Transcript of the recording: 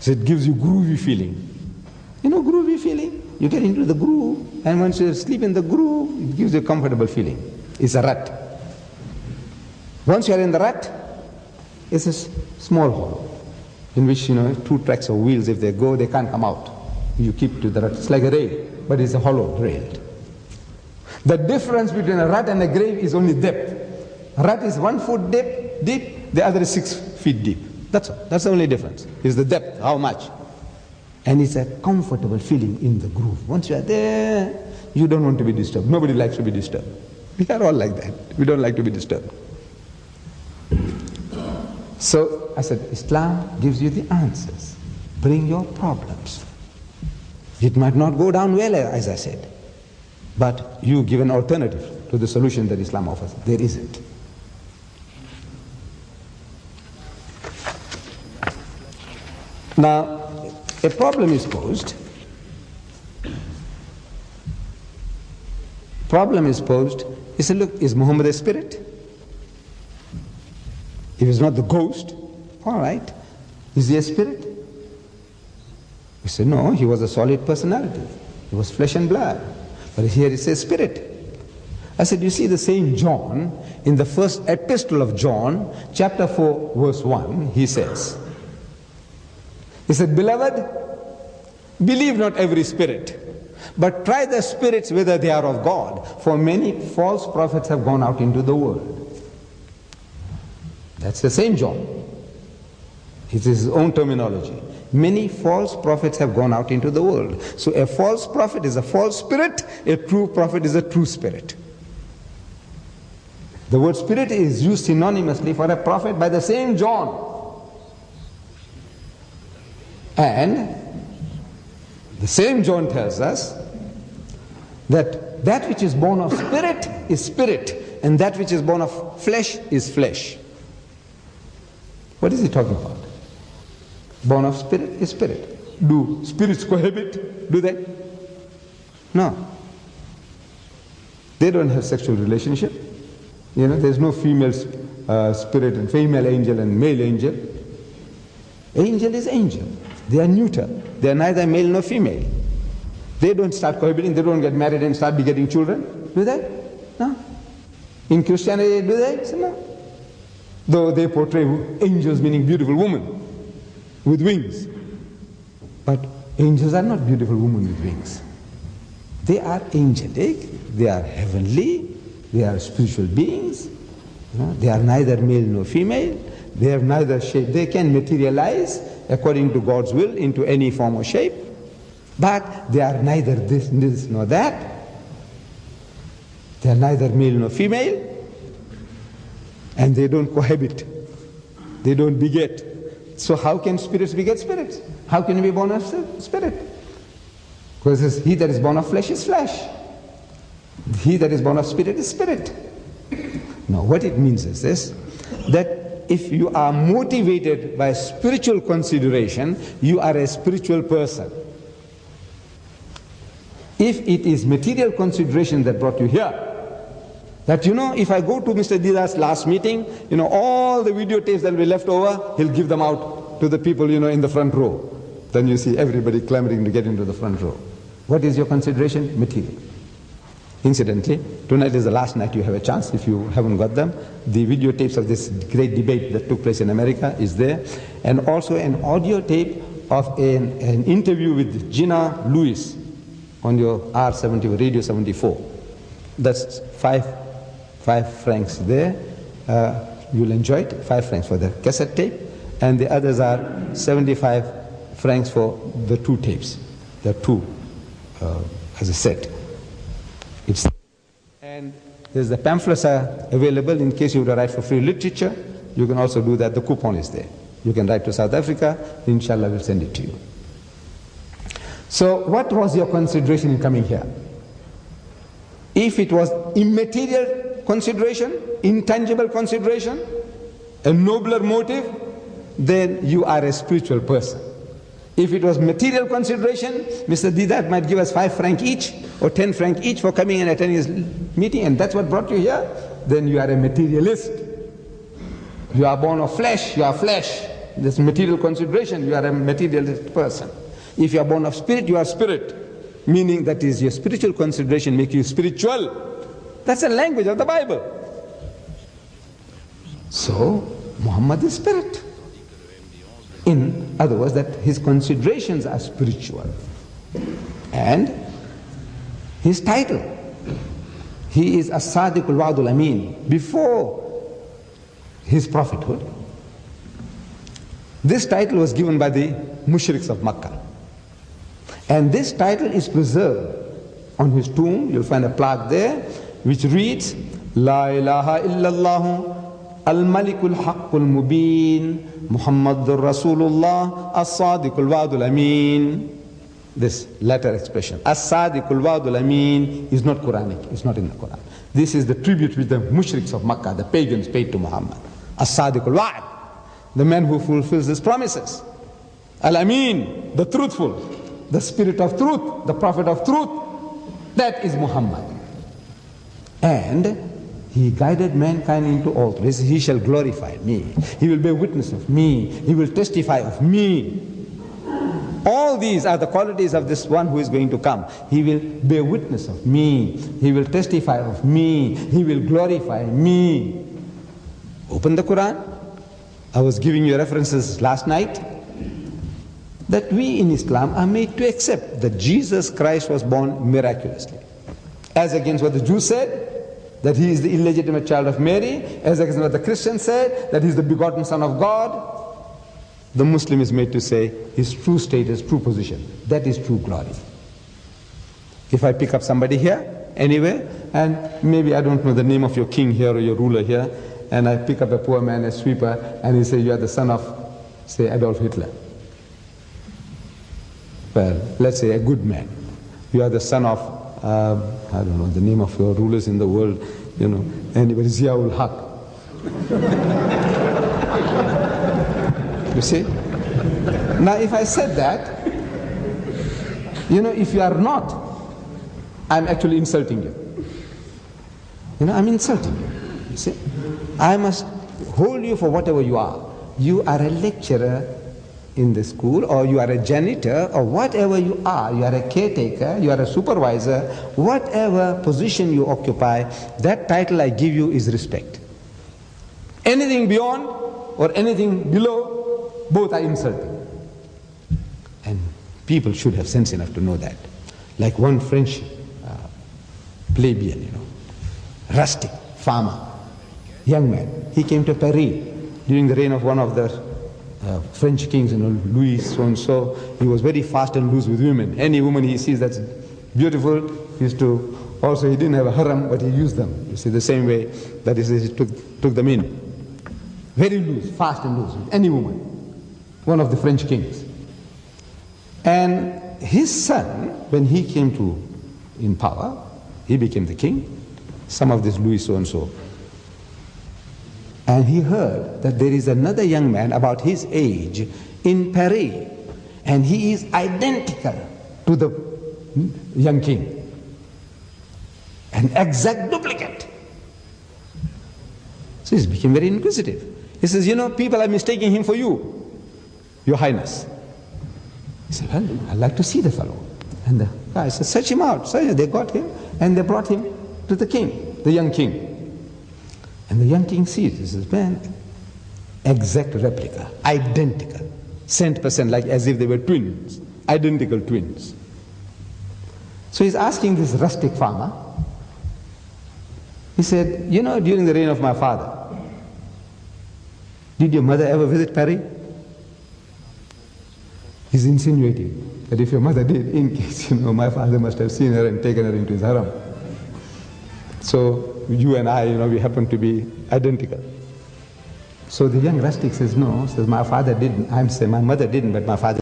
So it gives you groovy feeling. You know groovy feeling? You get into the groove, and once you sleep in the groove, it gives you a comfortable feeling. It's a rut. Once you are in the rut, it's a small hole in which, two tracks of wheels, if they go, they can't come out. You keep to the rut. It's like a rail, but it's a hollow rail. The difference between a rut and a grave is only depth. A rut is 1 foot deep, the other is 6 feet deep. That's all. That's the only difference. Is the depth, how much. And it's a comfortable feeling in the groove. Once you are there, you don't want to be disturbed. Nobody likes to be disturbed. We are all like that. We don't like to be disturbed. So I said, Islam gives you the answers. Bring your problems. It might not go down well, as I said, but you give an alternative to the solution that Islam offers. There isn't. Now, a problem is posed. Problem is posed. He said, look, is Muhammad a spirit? If it's not the ghost, all right. Is he a spirit? We said, no, he was a solid personality. He was flesh and blood. But here it says spirit. I said, you see the same John, in the first epistle of John, chapter 4, verse 1, he says, he said, beloved, believe not every spirit, but try the spirits whether they are of God, for many false prophets have gone out into the world. That's the same John. It is his own terminology. Many false prophets have gone out into the world. So a false prophet is a false spirit, a true prophet is a true spirit. The word spirit is used synonymously for a prophet by the same John. And the same John tells us that that which is born of spirit is spirit, and that which is born of flesh is flesh. What is he talking about? Born of spirit is spirit. Do spirits cohabit? Do they? No. They don't have sexual relationship. There's no female spirit and female angel and male angel. Angel is angel. They are neuter. They are neither male nor female. They don't start cohabiting. They don't get married and start begetting children. Do they? No. In Christianity, do they? So no. Though they portray angels meaning beautiful women with wings. But angels are not beautiful women with wings. They are angelic, they are heavenly, they are spiritual beings. They are neither male nor female. They have neither shape. They can materialize according to God's will into any form or shape. But they are neither this nor that. They are neither male nor female. And they don't cohabit. They don't beget. So how can spirits beget spirits? How can you be born of spirit? Because he that is born of flesh is flesh. He that is born of spirit is spirit. Now what it means is this, that if you are motivated by spiritual consideration, you are a spiritual person. If it is material consideration that brought you here, that if I go to Mr. Deedat's last meeting, all the videotapes that will be left over, he'll give them out to the people, in the front row. Then you see everybody clamoring to get into the front row. What is your consideration? Material. Incidentally, tonight is the last night you have a chance, if you haven't got them. The videotapes of this great debate that took place in America is there. And also an audio tape of an interview with Gina Lewis on your R70, Radio 74. That's 5 francs there. You'll enjoy it. 5 francs for the cassette tape, and the others are 75 francs for the 2 tapes. There are 2 as a set. And there's the pamphlets are available in case you would write for free literature. You can also do that. The coupon is there. You can write to South Africa. Inshallah, we'll send it to you. So what was your consideration in coming here? If it was immaterial consideration, intangible consideration, a nobler motive, then you are a spiritual person. If it was material consideration, Mr. Deedat might give us 5 francs each or 10 francs each for coming and attending his meeting, and that's what brought you here, then you are a materialist. You are born of flesh, you are flesh. This material consideration, you are a materialist person. If you are born of spirit, you are spirit. Meaning that is your spiritual consideration make you spiritual. That's the language of the Bible. So, Muhammad is spirit. In other words, that his considerations are spiritual. And his title, he is As-Sadiqul Wa'dul Ameen. Before his prophethood, this title was given by the mushriks of Makkah. And this title is preserved on his tomb. You'll find a plaque there which reads, La ilaha illallah al-malikul haqqul mubin Muhammadur Rasulullah as-sadiqul wa'dul ameen. This latter expression, as-sadiqul wa'dul ameen, is not Quranic, it's not in the Quran. This is the tribute which the mushriks of Makkah, the pagans, paid to Muhammad. As-sadiqul wa'd, the man who fulfills his promises. Al-Amin, the truthful, the spirit of truth, the prophet of truth. That is Muhammad. And he guided mankind into all truth. He shall glorify me. He will bear witness of me. He will testify of me. All these are the qualities of this one who is going to come. He will bear witness of me. He will testify of me. He will glorify me. Open the Quran. I was giving you references last night that we in Islam are made to accept that Jesus Christ was born miraculously. As against what the Jews said, that he is the illegitimate child of Mary, as against what the Christians said, that he is the begotten Son of God. The Muslim is made to say his true status, true position. That is true glory. If I pick up somebody here, anywhere, and maybe I don't know the name of your king here or your ruler here, and I pick up a poor man, a sweeper, and he says, you are the son of, say, Adolf Hitler. Well, let's say a good man. You are the son of, I don't know, the name of your rulers in the world, you know, anybody, Ziaul Haq. You see? Now if I said that, you know, if you are not, I'm actually insulting you. You know, I'm insulting you. You see? I must hold you for whatever you are. You are a lecturer in the school, or you are a janitor, or whatever you are a caretaker, you are a supervisor, whatever position you occupy, that title I give you is respect. Anything beyond or anything below, both are insulting. And people should have sense enough to know that. Like one French plebeian, you know, rustic, farmer, young man, he came to Paris during the reign of one of the French kings, you know, Louis so-and-so. He was very fast and loose with women. Any woman he sees that's beautiful, he used to, also he didn't have a harem, but he used them. You see, the same way that he took them in. Very loose, fast and loose with any woman. One of the French kings. And his son, when he came to in power, he became the king. Some of this Louis so-and-so. And he heard that there is another young man about his age in Paris, and he is identical to the young king. An exact duplicate. So he became very inquisitive. He says, you know, people are mistaking him for you, Your Highness. He said, well, I'd like to see the fellow. And the guy said, search him out. So they got him, and they brought him to the king, the young king. And the young king sees, he says, man, exact replica, identical, cent per cent, like as if they were twins, identical twins. So he's asking this rustic farmer, he said, you know, during the reign of my father, did your mother ever visit Paris? He's insinuating that if your mother did, in case, you know, my father must have seen her and taken her into his harem. So you and I, you know, we happen to be identical. So the young rustic says, no, says my father didn't. I'm saying my mother didn't, but my father